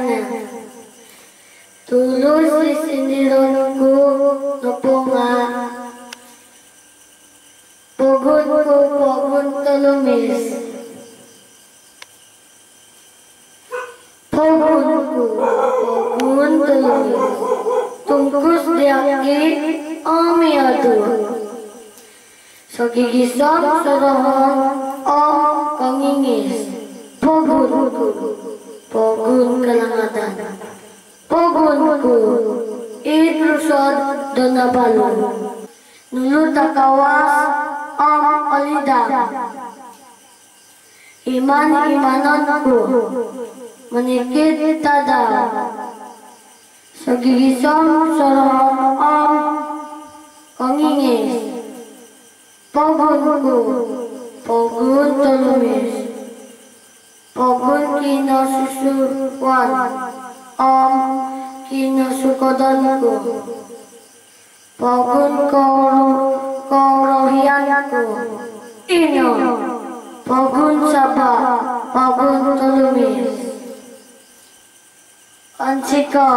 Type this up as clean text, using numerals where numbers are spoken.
kanya. Tulus isindironku nupunga. Pogunku pogun telumis. Pogunku pogun telumis. Tungkus diaki amiadu. Sagigisam sarahan om kangingis. Pogunku pogun kalangatan. Pogunku itrusod donabalu. Nulutakawas om alidam. Iman-imananku menikit tada. Sagigisam sarahan om kangingis. Pogunku pogun telumis. Pogun kinasusuan om kinasukodanku. Pogun korohianku. Ino pogun saba pogun telumis. Ansiko